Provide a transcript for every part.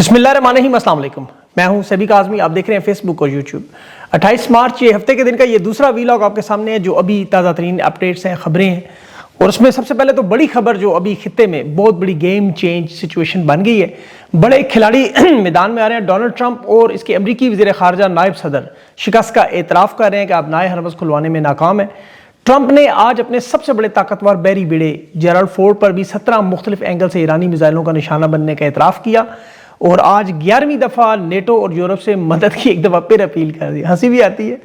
بسم اللہ الرحمن الرحیم، السلام علیکم۔ میں ہوں سبی کاظمی، آپ دیکھ رہے ہیں فیس بک اور یوٹیوب۔ 28 مارچ یہ ہفتے کے دن کا یہ دوسرا ویلاگ آپ کے سامنے ہے جو ابھی تازہ ترین اپڈیٹس ہیں، خبریں ہیں، اور اس میں سب سے پہلے تو بڑی خبر جو ابھی خطے میں بہت بڑی گیم چینج سچویشن بن گئی ہے، بڑے کھلاڑی میدان میں آ رہے ہیں۔ ڈونلڈ ٹرمپ اور اس کے امریکی وزیر خارجہ نائب صدر شکست کا اعتراف کر رہے ہیں کہ آپ نئے حربس کھلوانے میں ناکام ہیں۔ ٹرمپ نے آج اپنے سب سے بڑے طاقتور بحری بیڑے جیرالڈ فورڈ پر بھی 17 مختلف اینگل سے ایرانی میزائلوں کا نشانہ بننے کا اعتراف کیا، اور آج 11ویں دفعہ نیٹو اور یورپ سے مدد کی ایک دفعہ پھر اپیل کر دی۔ ہنسی بھی آتی ہے۔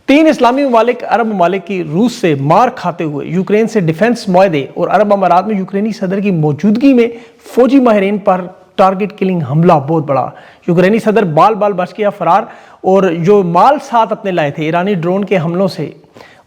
3 اسلامی ممالک عرب ممالک کی روس سے مار کھاتے ہوئے یوکرین سے ڈیفنس معاہدے اور عرب امارات میں یوکرینی صدر کی موجودگی میں فوجی ماہرین پر ٹارگٹ کلنگ حملہ بہت بڑا۔ یوکرینی صدر بال بچ گیا فرار، اور جو مال ساتھ اپنے لائے تھے ایرانی ڈرون کے حملوں سے،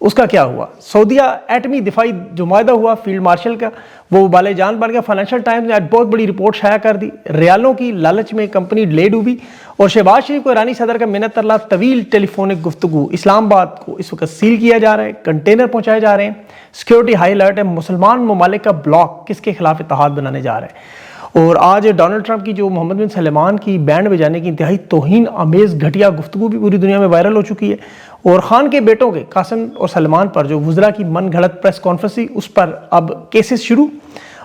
اس کا کیا ہوا؟ سعودیہ ایٹمی دفاعی جو معاہدہ ہوا فیلڈ مارشل کا، وہ بالے جان بن گیا۔ فائنینشل ٹائمز نے آج بہت بڑی رپورٹ شائع کر دی۔ ریالوں کی لالچ میں کمپنی لے ڈوبی، اور شہباز شریف کو ایرانی صدر کا منت اللہ طویل ٹیلی فونک گفتگو۔ اسلام آباد کو اس وقت سیل کیا جا رہا ہے، کنٹینر پہنچائے جا رہے ہیں، سیکیورٹی ہائی الرٹ ہے۔ مسلمان ممالک کا بلاک کس کے خلاف اتحاد بنانے جا رہا ہے؟ اور آج ڈونلڈ ٹرمپ کی جو محمد بن سلمان کی بینڈ بجانے کی انتہائی توہین آمیز گھٹیا گفتگو بھی پوری دنیا میں وائرل ہو چکی ہے، اور خان کے بیٹوں کے قاسم اور سلمان پر جو وزراء کی من گھڑت پریس کانفرنس تھی، اس پر اب کیسز شروع۔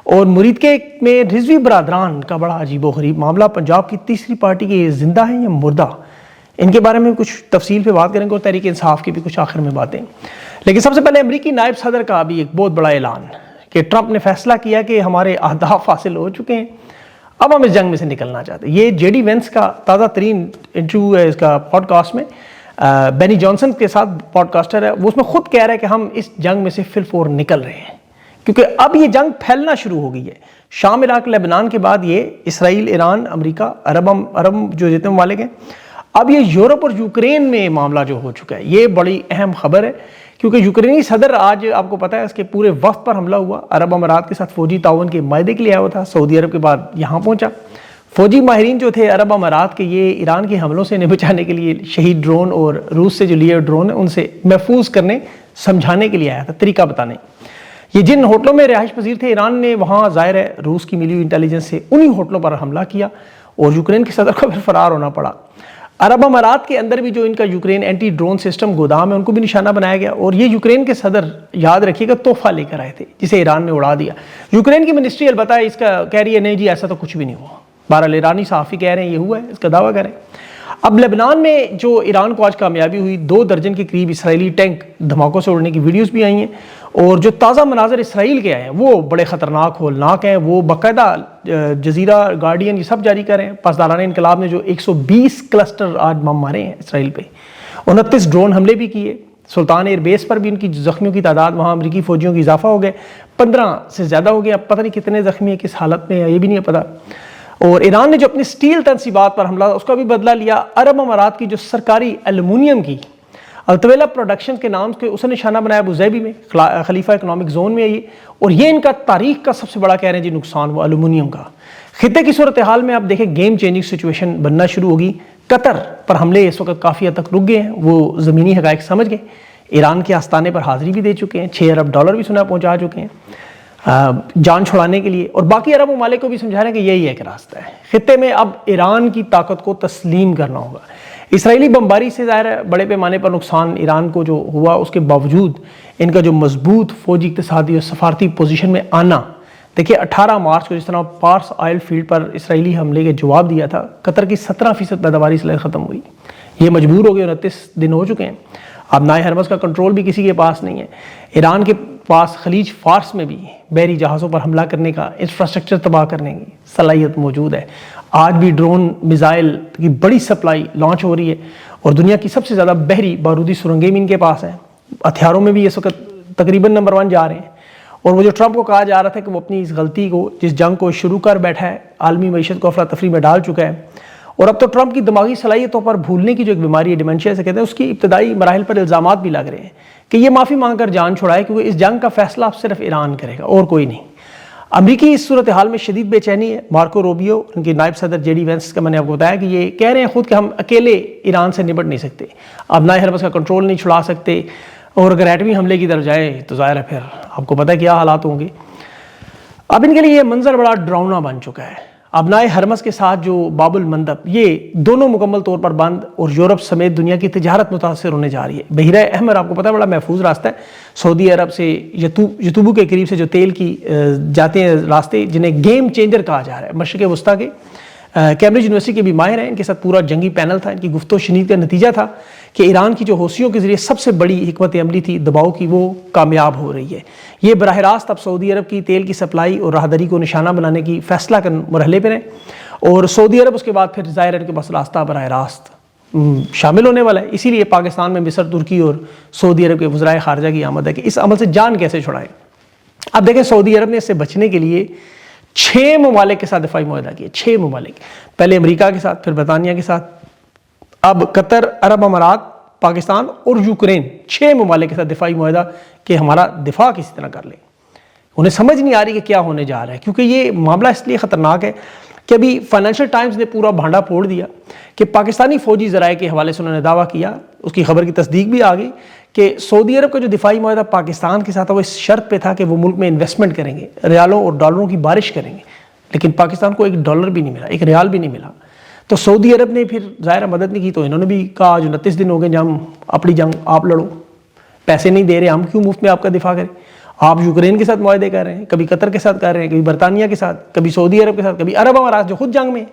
اور مریدکے میں رضوی برادران کا بڑا عجیب و غریب معاملہ۔ پنجاب کی تیسری پارٹی کے یہ زندہ ہیں یا مردہ؟ ان کے بارے میں کچھ تفصیل پہ بات کریں گے، اور تحریک انصاف کی بھی کچھ آخر میں باتیں۔ لیکن سب سے پہلے امریکی نائب صدر کا بھی ایک بہت بڑا اعلان کہ ٹرمپ نے فیصلہ کیا کہ ہمارے اہداف حاصل ہو چکے ہیں، اب ہم اس جنگ میں سے نکلنا چاہتے ہیں۔ یہ جے ڈی وینس کا تازہ ترین انٹرویو ہے اس کا پوڈ کاسٹ میں، بینی جانسن کے ساتھ پوڈ کاسٹر ہے، وہ اس میں خود کہہ رہا ہے کہ ہم اس جنگ میں سے فی الفور نکل رہے ہیں، کیونکہ اب یہ جنگ پھیلنا شروع ہو گئی ہے۔ شام، عراق، لبنان کے بعد یہ اسرائیل، ایران، امریکہ، عرب جو جتنے ممالک ہیں، اب یہ یورپ اور یوکرین میں معاملہ جو ہو چکا ہے۔ یہ بڑی اہم خبر ہے، کیونکہ یوکرینی صدر آج آپ کو پتا ہے اس کے پورے وفد پر حملہ ہوا۔ عرب امارات کے ساتھ فوجی تعاون کے معاہدے کے لیے آیا ہوا تھا، سعودی عرب کے بعد یہاں پہنچا۔ فوجی ماہرین جو تھے عرب امارات کے، یہ ایران کے حملوں سے بچانے کے لیے شہید ڈرون اور روس سے جو لیے ڈرون ہیں ان سے محفوظ کرنے، سمجھانے کے لیے آیا تھا، طریقہ بتانے۔ یہ جن ہوٹلوں میں رہائش پذیر تھے ایران نے، وہاں ظاہر ہے روس کی ملی ہوئی انٹیلیجنس سے انہی ہوٹلوں پر حملہ کیا، اور یوکرین کے صدر کو پھر فرار ہونا پڑا۔ عرب امارات کے اندر بھی جو ان کا یوکرین اینٹی ڈرون سسٹم گودام ہے، ان کو بھی نشانہ بنایا گیا، اور یہ یوکرین کے صدر یاد رکھیے گا تحفہ لے کر آئے تھے جسے ایران نے اڑا دیا۔ یوکرین کی منسٹری البتہ اس کا کہہ رہی ہے نہیں جی ایسا تو کچھ بھی نہیں ہوا۔ بہرحال ایرانی صحافی کہہ رہے ہیں یہ ہوا ہے، اس کا دعویٰ کریں۔ اب لبنان میں جو ایران کو آج کامیابی ہوئی، 2 درجن کے قریب اسرائیلی ٹینک دھماکوں سے اڑنے کی ویڈیوز بھی آئی ہیں، اور جو تازہ مناظر اسرائیل کے آئے ہیں وہ بڑے خطرناک ہولناک ہیں۔ وہ باقاعدہ جزیرہ، گارڈین یہ سب جاری کر رہے ہیں۔ پاسداران انقلاب نے جو 120 کلسٹر آج بم مارے ہیں اسرائیل پہ، 29 ڈرون حملے بھی کیے۔ سلطان ایئر بیس پر بھی ان کی زخمیوں کی تعداد، وہاں امریکی فوجیوں کی اضافہ ہو گئے، 15 سے زیادہ ہو گیا۔ اب پتہ نہیں کتنے زخمی ہیں، کس حالت میں ہے یہ بھی نہیں پتہ۔ اور ایران نے جو اپنی سٹیل تنصیبات پر حملہ اس کا بھی بدلہ لیا۔ عرب امارات کی جو سرکاری ایلومینیم کی الطویلہ پروڈکشن کے نام کے اسے نشانہ بنایا ابوظہبی میں، خلیفہ اکنامک زون میں ہے یہ، اور یہ ان کا تاریخ کا سب سے بڑا کہہ رہے ہیں جی نقصان وہ ایلومینیم کا۔ خطے کی صورتحال میں آپ دیکھیں گیم چینجنگ سچویشن بننا شروع ہوگی۔ قطر پر حملے اس وقت کافی حد تک رک گئے ہیں، وہ زمینی حقائق سمجھ گئے، ایران کے آستانے پر حاضری بھی دے چکے ہیں، $6 ارب بھی سنا پہنچا چکے ہیں جان چھڑانے کے لیے، اور باقی عرب ممالک کو بھی سمجھا رہے ہیں کہ یہی ایک راستہ ہے۔ خطے میں اب ایران کی طاقت کو تسلیم کرنا ہوگا۔ اسرائیلی بمباری سے ظاہر ہے بڑے پیمانے پر نقصان ایران کو جو ہوا، اس کے باوجود ان کا جو مضبوط فوجی، اقتصادی اور سفارتی پوزیشن میں آنا، دیکھیے 18 مارچ کو جس طرح پارس آئل فیلڈ پر اسرائیلی حملے کے جواب دیا تھا، قطر کی 17% پیداواری صلاحیت ختم ہوئی، یہ مجبور ہو گئے، 29 دن ہو چکے ہیں۔ اب نئے حربس کا کنٹرول بھی کسی کے پاس نہیں ہے۔ ایران کے پاس خلیج فارس میں بھی بحری جہازوں پر حملہ کرنے کا، انفراسٹرکچر تباہ کرنے کی صلاحیت موجود ہے۔ آج بھی ڈرون میزائل کی بڑی سپلائی لانچ ہو رہی ہے، اور دنیا کی سب سے زیادہ بحری بارودی سرنگیں بھی ان کے پاس ہیں۔ ہتھیاروں میں بھی اس وقت تقریباً نمبر 1 جا رہے ہیں۔ اور وہ جو ٹرمپ کو کہا جا رہا تھا کہ وہ اپنی اس غلطی کو، جس جنگ کو شروع کر بیٹھا ہے، عالمی معیشت کو افراتفری میں ڈال چکا ہے، اور اب تو ٹرمپ کی دماغی صلاحیتوں پر بھولنے کی جو ایک بیماری ہے، ڈیمنشیا سے کہتے ہیں، اس کی ابتدائی مراحل پر الزامات بھی لگ رہے ہیں کہ یہ معافی مانگ کر جان چھڑائے، کیونکہ اس جنگ کا فیصلہ اب صرف ایران کرے گا اور کوئی نہیں۔ امریکی اس صورتحال میں شدید بے چینی ہے۔ مارکو روبیو، ان کے نائب صدر جے ڈی وینس کا میں نے آپ کو بتایا کہ یہ کہہ رہے ہیں خود کہ ہم اکیلے ایران سے نبٹ نہیں سکتے، اب نئے حربس کا کنٹرول نہیں چھڑا سکتے، اور اگر ایٹمی حملے کی طرف جائے تو ظاہر ہے پھر آپ کو پتہ ہے کیا حالات ہوں گے۔ اب ان کے لیے یہ منظر بڑا ڈراؤنا بن چکا ہے۔ ابنائے حرمس کے ساتھ جو باب المندب، یہ دونوں مکمل طور پر بند اور یورپ سمیت دنیا کی تجارت متاثر ہونے جا رہی ہے۔ بحیرہ احمر آپ کو پتہ ہے بڑا محفوظ راستہ ہے، سعودی عرب سے یتوبو کے قریب سے جو تیل کی جاتے ہیں راستے، جنہیں گیم چینجر کہا جا رہا ہے۔ مشرق وسطیٰ کے کیمبرج یونیورسٹی کے بھی ماہر ہیں، ان کے ساتھ پورا جنگی پینل تھا۔ ان کی گفت و شنید کا نتیجہ تھا کہ ایران کی جو حوثیوں کے ذریعے سب سے بڑی حکمت عملی تھی دباؤ کی، وہ کامیاب ہو رہی ہے۔ یہ براہ راست اب سعودی عرب کی تیل کی سپلائی اور راہداری کو نشانہ بنانے کی فیصلہ کن مرحلے پر ہیں، اور سعودی عرب اس کے بعد پھر ظاہر ہے ان کے پاس راستہ براہ راست شامل ہونے والا ہے۔ اسی لیے پاکستان میں مصر، ترکی اور سعودی عرب کے وزرائے خارجہ کی آمد ہے کہ اس عمل سے جان کیسے چھڑائیں۔ اب دیکھیں سعودی عرب نے اس سے بچنے کے لیے 6 ممالک کے ساتھ دفاعی معاہدہ کیا، 6 ممالک، پہلے امریکہ کے ساتھ، پھر برطانیہ کے ساتھ، اب قطر، عرب امارات، پاکستان اور یوکرین، 6 ممالک کے ساتھ دفاعی معاہدہ کہ ہمارا دفاع کسی طرح کر لیں۔ انہیں سمجھ نہیں آ رہی کہ کیا ہونے جا رہا ہے، کیونکہ یہ معاملہ اس لیے خطرناک ہے کہ ابھی فائنینشل ٹائمز نے پورا بھانڈا پھوڑ دیا کہ پاکستانی فوجی ذرائع کے حوالے سے انہوں نے دعویٰ کیا، اس کی خبر کی تصدیق بھی آ گئی کہ سعودی عرب کا جو دفاعی معاہدہ پاکستان کے ساتھ تھا وہ اس شرط پہ تھا کہ وہ ملک میں انویسٹمنٹ کریں گے، ریالوں اور ڈالروں کی بارش کریں گے، لیکن پاکستان کو ایک ڈالر بھی نہیں ملا، ایک ریال بھی نہیں ملا۔ تو سعودی عرب نے پھر ظاہر مدد نہیں کی، تو انہوں نے بھی کہا جو 29 دن ہو گئے ہم اپنی جنگ آپ لڑو، پیسے نہیں دے رہے، ہم کیوں مفت میں آپ کا دفاع کریں؟ آپ یوکرین کے ساتھ معاہدے کر رہے ہیں، کبھی قطر کے ساتھ کر رہے ہیں، کبھی برطانیہ کے ساتھ، کبھی سعودی عرب کے ساتھ، کبھی عرب امارات جو خود جنگ میں ہیں،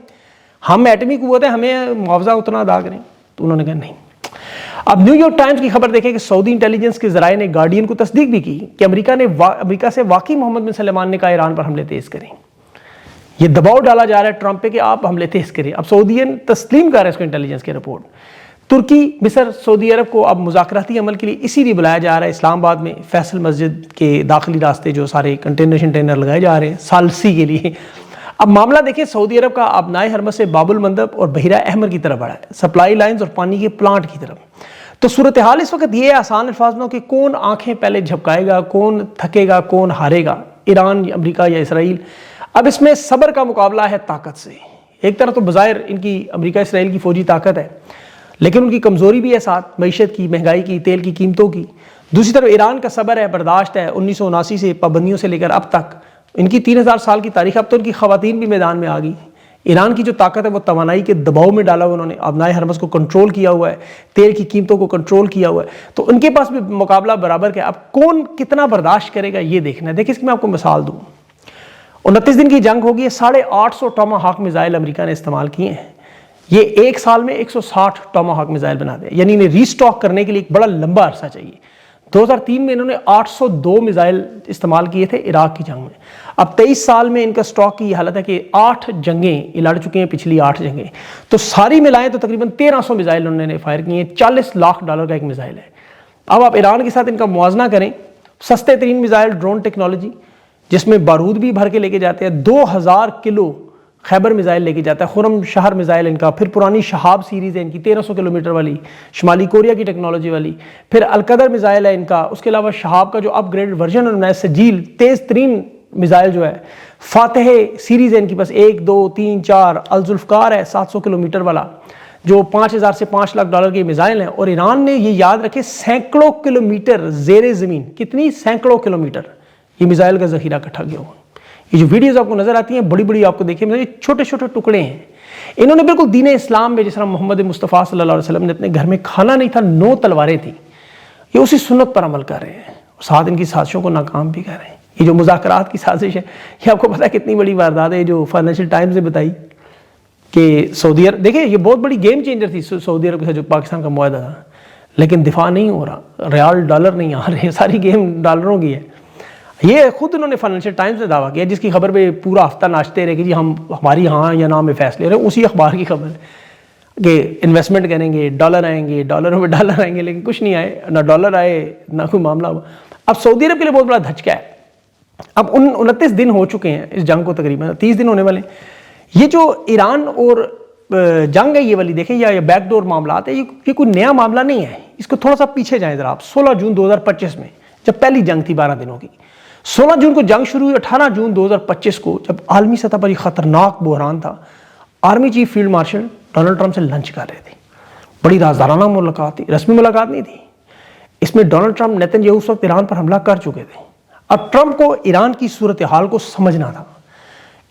ہم ایٹمی قوت ہیں، ہمیں معاوضہ اتنا ادا کریں۔ تو انہوں نے کہا نہیں۔ اب نیو یارک ٹائمز کی خبر دیکھیں کہ سعودی انٹیلیجنس کے ذرائع نے گارڈین کو تصدیق بھی کی کہ امریکہ سے واقعی محمد بن سلمان نے کہا ایران پر حملے تیز کریں۔ یہ دباؤ ڈالا جا رہا ہے ٹرمپ پہ کہ آپ حملے تیز کریں۔ اب سعودیین تسلیم کر رہے ہیں اس کو انٹیلیجنس کی رپورٹ۔ ترکی، مصر، سعودی عرب کو اب مذاکراتی عمل کے لیے اسی لیے بلایا جا رہا ہے۔ اسلام آباد میں فیصل مسجد کے داخلی راستے جو سارے کنٹینر لگائے جا رہے ہیں سالسی کے لیے۔ اب معاملہ دیکھیں سعودی عرب کا ابنائے حرمس سے باب المندب اور بحیرہ احمر کی طرف بڑھا ہے، سپلائی لائنز اور پانی کے پلانٹ کی طرف۔ تو صورتحال اس وقت یہ آسان الفاظ میں ہو کہ کون آنکھیں پہلے جھپکائے گا، کون تھکے گا، کون ہارے گا، ایران، امریکہ یا اسرائیل۔ اب اس میں صبر کا مقابلہ ہے طاقت سے۔ ایک طرح تو بظاہر ان کی امریکہ اسرائیل کی فوجی طاقت ہے، لیکن ان کی کمزوری بھی ہے ساتھ، معیشت کی، مہنگائی کی، تیل کی قیمتوں کی۔ دوسری طرف ایران کا صبر ہے، برداشت ہے، 1979 سے پابندیوں سے لے کر اب تک ان کی 3000 سال کی تاریخ۔ اب تو ان کی خواتین بھی میدان میں آ گئی۔ ایران کی جو طاقت ہے وہ توانائی کے دباؤ میں ڈالا ہوا، انہوں نے ابنائے حرمس کو کنٹرول کیا ہوا ہے، تیل کی قیمتوں کو کنٹرول کیا ہوا ہے، تو ان کے پاس بھی مقابلہ برابر کا ہے۔ اب کون کتنا برداشت کرے گا یہ دیکھنا ہے۔ دیکھیں اس کی میں آپ کو مثال دوں، 29 دن کی جنگ ہوگی، 850 ٹاما ہاک میزائل امریکہ نے استعمال کیے ہیں۔ یہ ایک سال میں 160 ٹاما ہاک میزائل بنا دے، یعنی انہیں ری سٹاک کرنے کے لیے ایک بڑا لمبا عرصہ چاہیے۔ 2003 میں انہوں نے 802 میزائل استعمال کیے تھے عراق کی جنگ میں۔ اب 23 سال میں ان کا سٹاک کی یہ حالت ہے کہ 8 جنگیں یہ لڑ چکے ہیں، پچھلی 8 جنگیں، تو ساری ملائیں تو تقریباً 1300 میزائل انہوں نے فائر کیے ہیں۔ $40 لاکھ کا ایک میزائل ہے۔ اب آپ ایران کے ساتھ ان کا موازنہ کریں، سستے ترین میزائل ڈرون ٹیکنالوجی جس میں بارود بھی بھر کے لے کے جاتے ہیں، 2000 کلو خیبر میزائل لے کے جاتا ہے، خرم شہر میزائل ان کا، پھر پرانی شہاب سیریز ہے ان کی 1300 کلومیٹر والی، شمالی کوریا کی ٹیکنالوجی والی، پھر القدر میزائل ہے ان کا، اس کے علاوہ شہاب کا جو اپ گریڈ ورژن انہوں نے سجیل تیز ترین میزائل جو ہے، فاتح سیریز ہے ان کی بس 1 2 3 4، الذوالفقار ہے 700 کلومیٹر والا جو 5000 سے $5 لاکھ کے میزائل ہیں۔ اور ایران نے یہ یاد رکھے سینکڑوں کلومیٹر زیر زمین، کتنی سینکڑوں کلومیٹر یہ میزائل کا ذخیرہ اکٹھا کیا ہوا۔ یہ جو ویڈیوز آپ کو نظر آتی ہیں بڑی بڑی آپ کو دیکھیں، یہ چھوٹے چھوٹے ٹکڑے ہیں۔ انہوں نے بالکل دین اسلام میں جس طرح محمد مصطفیٰ صلی اللہ علیہ وسلم نے اپنے گھر میں کھانا نہیں تھا، 9 تلواریں تھیں، یہ اسی سنت پر عمل کر رہے ہیں، ساتھ ان کی سازشوں کو ناکام بھی کر رہے ہیں۔ یہ جو مذاکرات کی سازش ہے یہ آپ کو پتہ ہے کتنی بڑی واردات ہے، جو فائنینشیل ٹائمز نے بتائی کہ سعودی عرب، دیکھیں یہ بہت بڑی گیم چینجر تھی سعودی عرب کے ساتھ جو پاکستان کا معاہدہ تھا، لیکن دفاع نہیں ہو رہا، ریال ڈالر نہیں آ رہے، ساری گیم ڈالروں کی ہے۔ یہ خود انہوں نے فائنینشیل ٹائمز نے دعویٰ کیا، جس کی خبر پہ پورا ہفتہ ناچتے رہے کہ جی ہماری ہاں یا نہ میں فیصلے رہے، اسی اخبار کی خبر ہے کہ انویسٹمنٹ کریں گے، ڈالر آئیں گے، ڈالروں میں ڈالر آئیں گے، لیکن کچھ نہیں آئے، نہ ڈالر آئے نہ کوئی معاملہ ہوا۔ اب سعودی عرب کے لیے بہت بڑا دھچکا ہے۔ اب 29 دن ہو چکے ہیں اس جنگ کو، تقریباً 30 دن ہونے والے ہیں۔ یہ جو ایران اور جنگ ہے یہ والی دیکھیں، یا بیک ڈور معاملات ہے، یہ کوئی نیا معاملہ نہیں ہے۔ اس کو تھوڑا سا پیچھے جائیں ذرا آپ، 16 جون 2025 میں جب پہلی جنگ تھی 12 دنوں کی، 16 جون کو جنگ شروع ہوئی، 18 جون 2025 کو جب عالمی سطح پر یہ خطرناک بحران تھا، army chief field marshal Donald Trump سے لنچ کر رہے تھے، بڑی رازدارانہ ملاقات تھی، رسمی ملاقات نہیں تھی۔ اس میں ڈونلڈ ٹرمپ نیتن یاہو اس وقت ایران پر حملہ کر چکے تھے۔ اب ٹرمپ کو ایران کی صورتحال کو سمجھنا تھا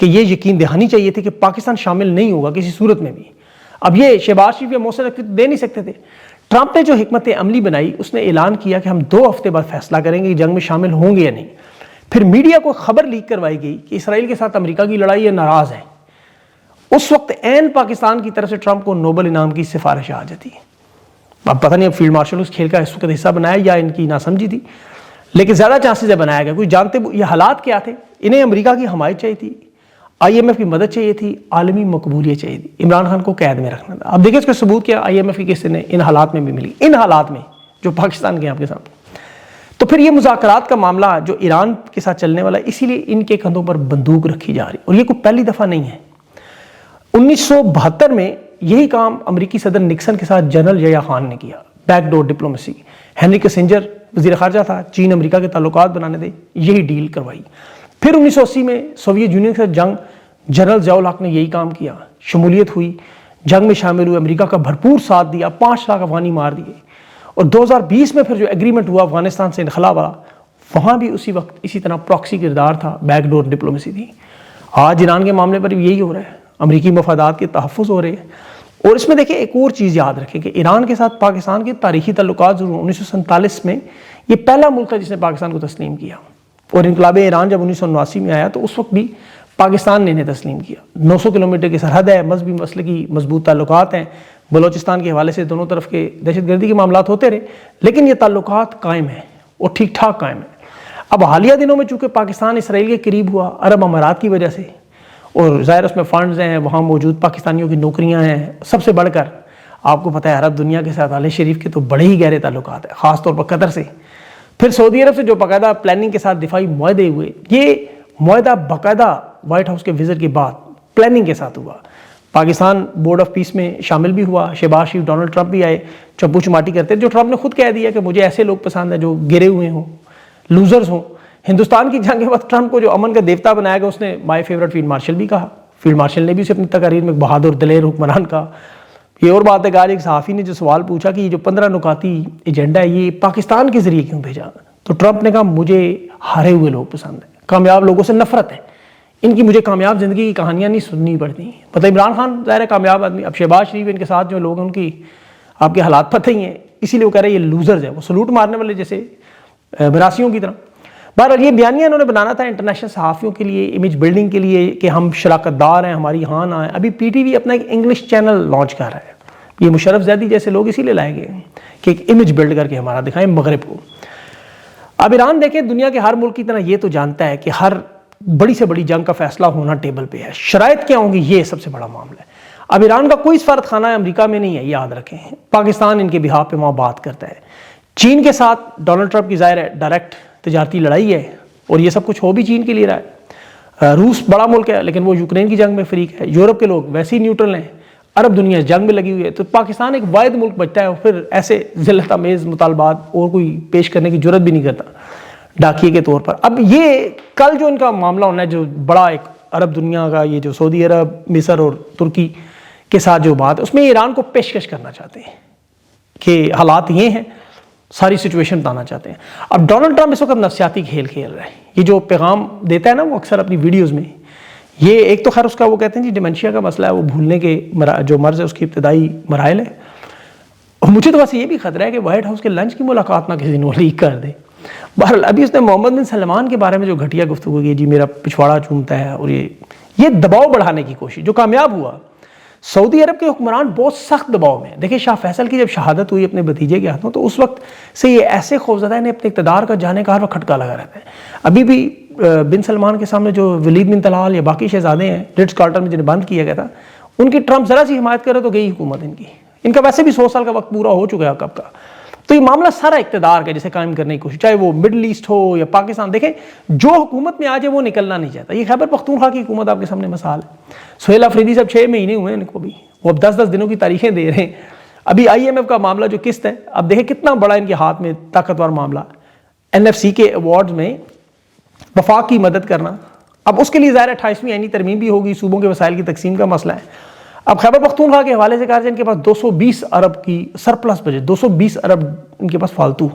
کہ یہ یقین دہانی چاہیے تھی کہ پاکستان شامل نہیں ہوگا کسی صورت میں بھی. اب یہ شہباز شریف یا محسن نقوی دے نہیں سکتے تھے. ٹرمپ نے جو حکمت عملی بنائی اس نے اعلان کیا کہ ہم 2 ہفتے بعد فیصلہ کریں گے کہ جنگ میں شامل ہوں گے یا نہیں. پھر میڈیا کو خبر لیک کروائی گئی کہ اسرائیل کے ساتھ امریکہ کی لڑائی ناراض ہے. اس وقت عین پاکستان کی طرف سے ٹرمپ کو نوبل انعام کی سفارش آ جاتی ہے. اب پتہ نہیں اب فیلڈ مارشل اس کھیل کا اس وقت حصہ بنایا یا ان کی ناسمجھی تھی, لیکن زیادہ چانسز ہے بنایا گیا. کوئی جانتے یہ حالات کیا تھے. انہیں امریکہ کی حمایت چاہیے تھی, IMF کی مدد چاہیے تھی, عالمی مقبولیت چاہیے تھی, عمران خان کو قید میں رکھنا تھا. اب دیکھیں اس کا ثبوت کیا IMF کی کس نے ان حالات میں بھی ملی, ان حالات میں جو پاکستان کے آپ کے سامنے. تو پھر یہ مذاکرات کا معاملہ جو ایران کے ساتھ چلنے والا ہے, اسی لیے ان کے کندھوں پر بندوق رکھی جا رہی, اور یہ کوئی پہلی دفعہ نہیں ہے. 1972 میں یہی کام امریکی صدر نکسن کے ساتھ جنرل یحییٰ خان نے کیا, back door diplomacy. Henry Kissinger وزیر خارجہ تھا, چین امریکہ کے تعلقات بنانے دے, یہی ڈیل کروائی. پھر 1980 میں سوویت یونین کے ساتھ جنگ, جنرل ضیاء الحق نے یہی کام کیا, شمولیت ہوئی, جنگ میں شامل ہوئے, امریکہ کا بھرپور ساتھ دیا, 5 لاکھ افغانی مار دیے. اور 2020 میں پھر جو ایگریمنٹ ہوا افغانستان سے انخلا والا, وہاں بھی اسی وقت اسی طرح پراکسی کردار تھا, بیک ڈور ڈپلومیسی تھی. آج ایران کے معاملے پر بھی یہی ہو رہا ہے, امریکی مفادات کے تحفظ ہو رہے ہیں. اور اس میں دیکھیں ایک اور چیز یاد رکھیں کہ ایران کے ساتھ پاکستان کے تاریخی تعلقات ضرور 1947 میں یہ پہلا ملک ہے جس نے پاکستان کو تسلیم کیا, اور انقلاب ایران جب 1979 میں آیا تو اس وقت بھی پاکستان نے انہیں تسلیم کیا. 900 کلومیٹر کی سرحد ہے, مذہبی مسئلے کی مضبوط تعلقات ہیں, بلوچستان کے حوالے سے دونوں طرف کے دہشت گردی کے معاملات ہوتے رہے, لیکن یہ تعلقات قائم ہیں اور ٹھیک ٹھاک قائم ہیں. اب حالیہ دنوں میں چونکہ پاکستان اسرائیل کے قریب ہوا عرب امارات کی وجہ سے, اور ظاہر اس میں فنڈز ہیں, وہاں موجود پاکستانیوں کی نوکریاں ہیں, سب سے بڑھ کر آپ کو پتہ ہے عرب دنیا کے ساتھ آل شریف کے تو بڑے ہی گہرے تعلقات ہیں, خاص طور پر قطر سے. پھر سعودی عرب سے جو باقاعدہ پلاننگ کے ساتھ دفاعی معاہدے ہوئے, یہ معاہدہ باقاعدہ وائٹ ہاؤس کے وزٹ کے بعد پلاننگ کے ساتھ ہوا. پاکستان بورڈ آف پیس میں شامل بھی ہوا, شہباز شریف ڈونلڈ ٹرمپ بھی آئے, چپو چماٹی کرتے, جو ٹرمپ نے خود کہہ دیا کہ مجھے ایسے لوگ پسند ہیں جو گرے ہوئے ہوں, لوزرز ہوں. ہندوستان کی جنگ کے وقت ٹرمپ کو جو امن کا دیوتا بنایا گیا, اس نے مائی فیورٹ فیلڈ مارشل بھی کہا. فیلڈ مارشل نے بھی اسے اپنی تقاریر میں بہادر دلیر حکمران کہا. یہ اور بات ہے کہ آج ایک صحافی نے جو سوال پوچھا کہ یہ جو 15 نکاتی ایجنڈا ہے یہ پاکستان کے ذریعے کیوں بھیجا, تو ٹرمپ نے کہا مجھے ہارے ہوئے لوگ پسند ہیں, کامیاب لوگوں سے نفرت ہے, ان کی مجھے کامیاب زندگی کی کہانیاں نہیں سننی پڑتی. مطلب عمران خان ظاہر ہے کامیاب آدمی, اب شہباز شریف ان کے ساتھ جو لوگ ہیں ان کی آپ کے حالات پتہ ہی ہیں, اسی لیے وہ کہہ رہے ہیں یہ لوزرز ہیں, وہ سلوٹ مارنے والے جیسے براسیوں کی طرح. بہرحال یہ بیانیہ انہوں نے بنانا تھا انٹرنیشنل صحافیوں کے لیے, امیج بلڈنگ کے لیے کہ ہم شراکت دار ہیں, ہماری ہاں نہ ہے. ابھی PTV اپنا ایک انگلش چینل لانچ کر رہا ہے, یہ مشرف زیدی جیسے لوگ اسی لیے لائے گئے کہ ایک امیج بلڈ کر کے ہمارا دکھائیں مغرب کو. اب ایران دیکھیں دنیا کے ہر ملک کی طرح یہ تو جانتا ہے کہ ہر بڑی سے بڑی جنگ کا فیصلہ ہونا ٹیبل پہ ہے, شرائط کیا ہوں گی یہ سب سے بڑا معاملہ ہے. اب ایران کا کوئی سفارت خانہ امریکہ میں نہیں ہے, یاد رکھیں, پاکستان ان کے بہاف پہ وہاں بات کرتا ہے. چین کے ساتھ ڈونلڈ ٹرمپ کی ظاہر ہے ڈائریکٹ تجارتی لڑائی ہے, اور یہ سب کچھ ہو بھی چین کے لیے رہا ہے. روس بڑا ملک ہے لیکن وہ یوکرین کی جنگ میں فریق ہے, یورپ کے لوگ ویسے ہی نیوٹرل ہیں, عرب دنیا اس جنگ میں لگی ہوئی ہے. تو پاکستان ایک واحد ملک بچتا ہے, اور پھر ایسے ذلت آمیز مطالبات اور کوئی پیش کرنے کی جرت بھی نہیں کرتا ڈاکیے کے طور پر. اب یہ کل جو ان کا معاملہ ہونا ہے, جو بڑا ایک عرب دنیا کا, یہ جو سعودی عرب, مصر اور ترکی کے ساتھ جو بات ہے, اس میں ایران کو پیشکش کرنا چاہتے ہیں کہ حالات یہ ہیں, ساری سچویشن بتانا چاہتے ہیں. اب ڈونلڈ ٹرمپ اس وقت نفسیاتی کھیل کھیل رہا ہے. یہ جو پیغام دیتا ہے نا وہ اکثر اپنی ویڈیوز میں, یہ ایک تو خیر اس کا وہ کہتے ہیں جی ڈیمنشیا کا مسئلہ ہے, وہ بھولنے کے جو مرض ہے اس کی ابتدائی مراحل ہے. اور مجھے تو ویسے یہ بھی خطرہ ہے کہ وائٹ ہاؤس کے لنچ کی ملاقات نہ کسی نے لیک کر دے. بہرحال ابھی اس نے محمد بن سلمان کے بارے میں جو گھٹیا گفتگو کی, جی میرا پچھواڑا چومتا ہے, اور یہ دباؤ بڑھانے کی کوشش جو کامیاب ہوا. سعودی عرب کے حکمران بہت سخت دباؤ میں. دیکھیں شاہ فیصل کی جب شہادت ہوئی اپنے بھتیجے کے ہاتھوں, تو اس وقت سے یہ ایسے خوفزدہ ہیں, اپنے اقتدار کا جانے کا ہر وقت کھٹکا لگا رہتا ہے. ابھی بھی بن سلمان کے سامنے جو ولید بن طلال یا باقی شہزادے ہیں رٹز کارلٹن میں جنہیں بند کیا گیا تھا, ان کی ٹرمپ ذرا سی حمایت کرے تو گئی حکومت ان کا ویسے بھی 100 سال کا وقت پورا ہو چکا ہے کب کا. تو یہ معاملہ سارا اقتدار کا جسے قائم کرنے کی کوشش, چاہے وہ مڈل ایسٹ ہو یا پاکستان. دیکھیں جو حکومت میں آ جائے وہ نکلنا نہیں چاہتا. یہ خیبر پختونخوا کی حکومت آپ کے سامنے مثال ہے. سہیل آفریدی صاحب 6 مہینے ہوئے ہیں ان کو بھی, وہ اب 10 دنوں کی تاریخیں دے رہے ہیں. ابھی IMF کا معاملہ جو قسط ہے, اب دیکھیں کتنا بڑا ان کے ہاتھ میں طاقتور معاملہ. NFC کے ایوارڈز میں وفاق کی مدد کرنا, اب اس کے لیے ظاہر 28ویں آئینی ترمیم بھی ہوگی, صوبوں کے وسائل کی تقسیم کا مسئلہ ہے. اب خیبر پختونخوا کے حوالے سے کہا جائے ان کے پاس 220 ارب کی سرپلس بجٹ, 220 ارب ان کے پاس فالتو.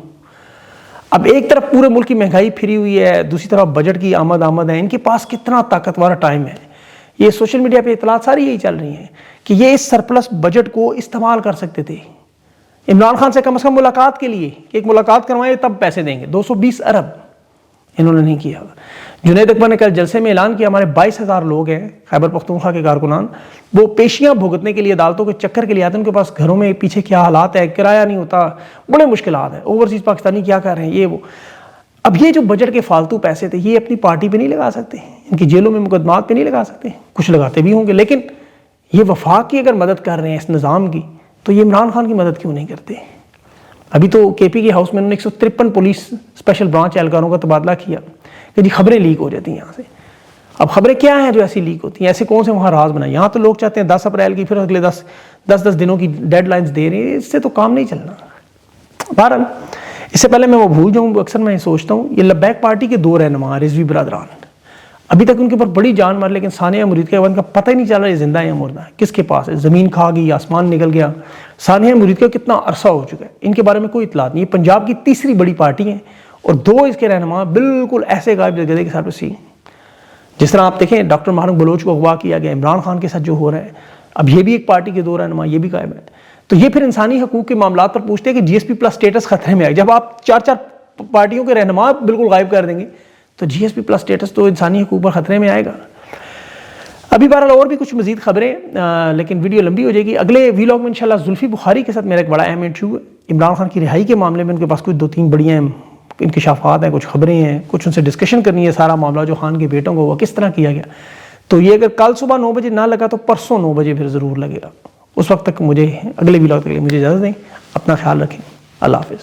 اب ایک طرف پورے ملک کی مہنگائی پھری ہوئی ہے، دوسری طرف بجٹ کی آمد ہے، ان کے پاس کتنا طاقتور ٹائم ہے. یہ سوشل میڈیا پہ اطلاعات ساری یہی چل رہی ہیں کہ یہ اس سرپلس بجٹ کو استعمال کر سکتے تھے عمران خان سے کم از کم ملاقات کے لیے، کہ ایک ملاقات کروائیں تب پیسے دیں گے. 220 ارب انہوں نے نہیں کیا. جنید اکبر نے کل جلسے میں اعلان کیا ہمارے 22,000 لوگ ہیں خیبر پختونخوا کے کارکنان، وہ پیشیاں بھگتنے کے لیے عدالتوں کے چکر کے لیے آتے ہیں. ان کے پاس گھروں میں پیچھے کیا حالات ہے، کرایہ نہیں ہوتا، بڑے مشکلات ہیں. اوورسیز پاکستانی کیا کر رہے ہیں، یہ وہ. اب یہ جو بجٹ کے فالتو پیسے تھے یہ اپنی پارٹی پہ نہیں لگا سکتے، ان کی جیلوں میں مقدمات پہ نہیں لگا سکتے. کچھ لگاتے بھی ہوں گے، لیکن یہ وفاق کی اگر مدد کر رہے ہیں اس نظام کی، تو یہ عمران خان کی مدد کیوں نہیں کرتے؟ ابھی تو کے پی کے ہاؤس میں انہوں نے 153 پولیس اسپیشل برانچ اہلکاروں کا تبادلہ کیا کہ جی خبریں لیک ہو جاتی ہیں یہاں سے. اب خبریں کیا ہیں جو ایسی لیک ہوتی ہیں؟ ایسے کون سے وہاں راز بنائے؟ یہاں تو لوگ چاہتے ہیں 10 اپریل کی، پھر اگلے 10 دنوں کی ڈیڈ لائنز دے رہے ہیں. اس سے تو کام نہیں چلنا. بہرحال اس سے پہلے میں وہ بھول جاؤں، اکثر میں سوچتا ہوں یہ لبیک پارٹی کے 2 رہنما رضوی برادران، ابھی تک ان کے اوپر بڑی جان مار، لیکن ثانیہ مرید کے بعد کا پتہ ہی نہیں چل رہا یہ زندہ ہے یا مردہ ہے، کس کے پاس ہے. زمین کھا گئی، آسمان نکل گیا. ثانیہ مرید کا کتنا عرصہ ہو چکا ہے، ان کے بارے میں کوئی اطلاع نہیں. یہ پنجاب کی تیسری بڑی پارٹی ہے اور 2 اس کے رہنما بالکل ایسے غائب گدھے کے ساتھ رسی. جس طرح آپ دیکھیں ڈاکٹر ماہرنگ بلوچ کو اغوا کیا گیا، عمران خان کے ساتھ جو ہو رہا ہے، اب یہ بھی ایک پارٹی کے 2 رہنما یہ بھی غائب ہے. تو یہ پھر انسانی حقوق کے معاملات پر پوچھتے ہیں کہ جی ایس پی پلس سٹیٹس خطرے میں ہے. جب آپ 4 پارٹیوں کے رہنما بالکل غائب کر دیں گے تو جی ایس پی پلس سٹیٹس تو انسانی حقوق پر خطرے میں آئے گا. ابھی بہرحال اور بھی کچھ مزید خبریں، لیکن ویڈیو لمبی ہو جائے گی. اگلے ویلاگ میں انشاءاللہ زلفی بخاری کے ساتھ میرا ایک بڑا اہم انٹرویو ہے عمران خان کی رہائی کے معاملے میں. ان کے پاس کچھ 2-3 بڑی انکشافات ہیں، کچھ خبریں ہیں، کچھ ان سے ڈسکشن کرنی ہے. سارا معاملہ جو خان کے بیٹوں کو ہوا کس طرح کیا گیا، تو یہ اگر کل صبح 9 بجے نہ لگا تو پرسوں 9 بجے پھر ضرور لگے گا. اس وقت تک مجھے اگلے ویلاگ کے لیے مجھے اجازت دیں. اپنا خیال رکھیں. اللہ حافظ.